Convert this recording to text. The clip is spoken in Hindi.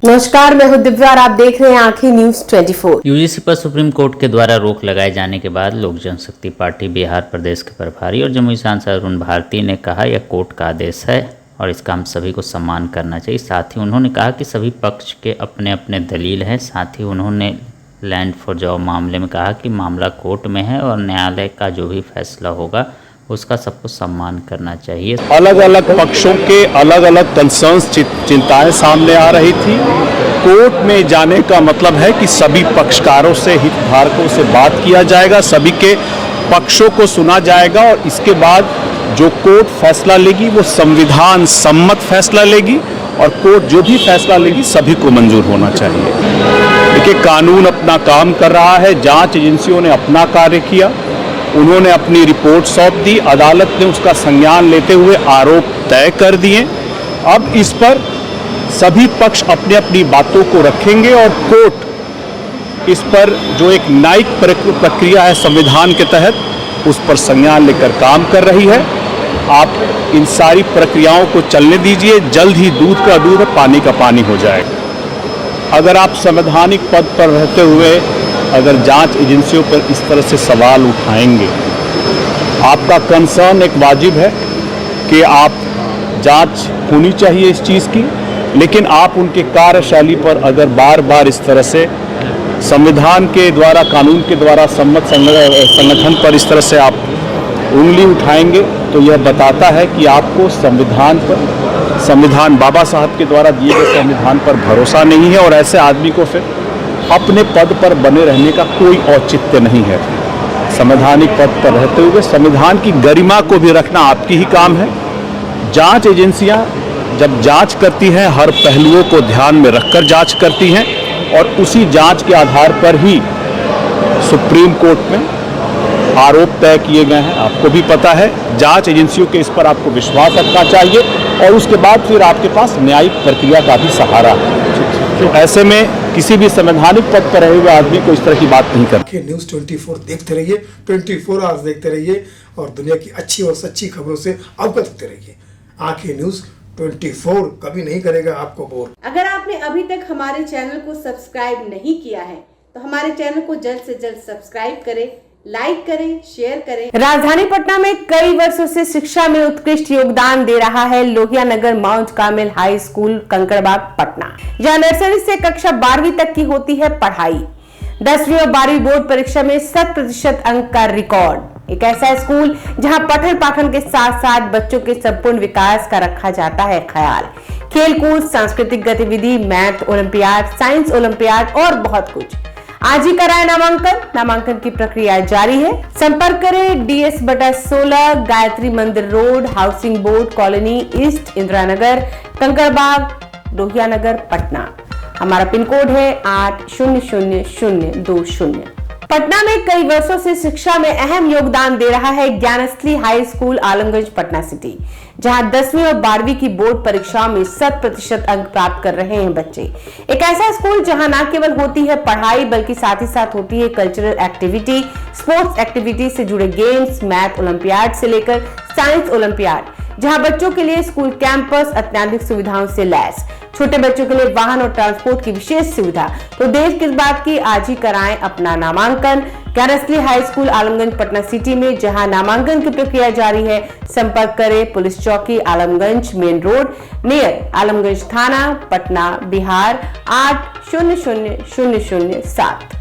नमस्कार, मैं हूं दिव्या और आप देख रहे हैं आंखें न्यूज 24। यूजीसी पर सुप्रीम कोर्ट के द्वारा रोक लगाए जाने के बाद लोक जनशक्ति पार्टी बिहार प्रदेश के प्रभारी और जमुई सांसद अरुण भारती ने कहा यह कोर्ट का आदेश है और इसका हम सभी को सम्मान करना चाहिए। साथ ही उन्होंने कहा कि सभी पक्ष के अपने अपने दलील हैं। साथ ही उन्होंने लैंड फॉर जॉब मामले में कहा कि मामला कोर्ट में है और न्यायालय का जो भी फैसला होगा उसका सबको सम्मान करना चाहिए। अलग अलग पक्षों के अलग अलग कंसर्न्स चिंताएं सामने आ रही थी। कोर्ट में जाने का मतलब है कि सभी पक्षकारों से, हितधारकों से बात किया जाएगा, सभी के पक्षों को सुना जाएगा और इसके बाद जो कोर्ट फैसला लेगी वो संविधान सम्मत फैसला लेगी और कोर्ट जो भी फैसला लेगी सभी को मंजूर होना चाहिए। देखिए, कानून अपना काम कर रहा है, जांच एजेंसियों ने अपना कार्य किया, उन्होंने अपनी रिपोर्ट सौंप दी, अदालत ने उसका संज्ञान लेते हुए आरोप तय कर दिए। अब इस पर सभी पक्ष अपनी अपनी बातों को रखेंगे और कोर्ट इस पर जो एक न्यायिक प्रक्रिया है संविधान के तहत उस पर संज्ञान लेकर काम कर रही है। आप इन सारी प्रक्रियाओं को चलने दीजिए, जल्द ही दूध का दूध और पानी का पानी हो जाएगा। अगर आप संवैधानिक पद पर रहते हुए अगर जांच एजेंसियों पर इस तरह से सवाल उठाएंगे, आपका कंसर्न एक वाजिब है कि आप जांच होनी चाहिए इस चीज़ की, लेकिन आप उनके कार्यशैली पर अगर बार बार इस तरह से संविधान के द्वारा, कानून के द्वारा सम्मत संगठन पर इस तरह से आप उंगली उठाएंगे तो यह बताता है कि आपको संविधान बाबा साहब के द्वारा दिए गए संविधान पर भरोसा नहीं है और ऐसे आदमी को फिर अपने पद पर बने रहने का कोई औचित्य नहीं है। संवैधानिक पद पर रहते हुए संविधान की गरिमा को भी रखना आपकी ही काम है। जांच एजेंसियां जब जांच करती हैं हर पहलुओं को ध्यान में रखकर जांच करती हैं और उसी जांच के आधार पर ही सुप्रीम कोर्ट में आरोप तय किए गए हैं। आपको भी पता है, जांच एजेंसियों के इस पर आपको विश्वास रखना चाहिए और उसके बाद फिर आपके पास न्यायिक प्रक्रिया का भी सहारा है। तो ऐसे में किसी भी संवैधानिक पद पर रहे हुए आदमी को इस तरह की बात नहीं करती। न्यूज़ 24 देखते रहिए, 24 आवर्स देखते रहिए और दुनिया की अच्छी और सच्ची खबरों से अवगत होते रहिए। आंखें न्यूज़ 24 कभी नहीं करेगा आपको बोर। अगर आपने अभी तक हमारे चैनल को सब्सक्राइब नहीं किया है तो हमारे चैनल को जल्द से जल्द सब्सक्राइब करें, लाइक करें, शेयर करें। राजधानी पटना में कई वर्षों से शिक्षा में उत्कृष्ट योगदान दे रहा है Lohia Nagar Mount Carmel High School Kankarbagh Patna, जहां नर्सरी से कक्षा 12वीं तक की होती है पढ़ाई। 10वीं और 12वीं बोर्ड परीक्षा में 100% अंक का रिकॉर्ड। एक ऐसा स्कूल जहां पठन पाठन के साथ साथ बच्चों के संपूर्ण विकास का रखा जाता है ख्याल। खेलकूद, सांस्कृतिक गतिविधि, मैथ ओलंपियाड, साइंस ओलंपियाड और बहुत कुछ। आज ही कराए नामांकन की प्रक्रिया जारी है। संपर्क करें DS/16 Gayatri Mandir road, housing board colony east, Indira Nagar, Kankarbagh, Lohia Nagar, Patna. हमारा पिन कोड है 800020। पटना में कई वर्षों से शिक्षा में अहम योगदान दे रहा है Gyansthali high school Alamganj Patna city, जहां 10वीं और 12वीं की बोर्ड परीक्षाओं में 100% अंक प्राप्त कर रहे हैं बच्चे। एक ऐसा स्कूल जहां न केवल होती है पढ़ाई बल्कि साथ ही साथ होती है कल्चरल एक्टिविटी, स्पोर्ट्स एक्टिविटी से जुड़े गेम्स, मैथ ओलंपियाड से लेकर साइंस ओलंपियाड, जहां बच्चों के लिए स्कूल कैंपस अत्याधुनिक सुविधाओं से लैस, छोटे बच्चों के लिए वाहन और ट्रांसपोर्ट की विशेष सुविधा। तो देर किस बात की, आज ही कराएं अपना नामांकन Gyansthali high school Alamganj Patna city में, जहां नामांकन की प्रक्रिया जारी है। संपर्क करें पुलिस चौकी Alamganj main road near Alamganj थाना, पटना, बिहार 800007।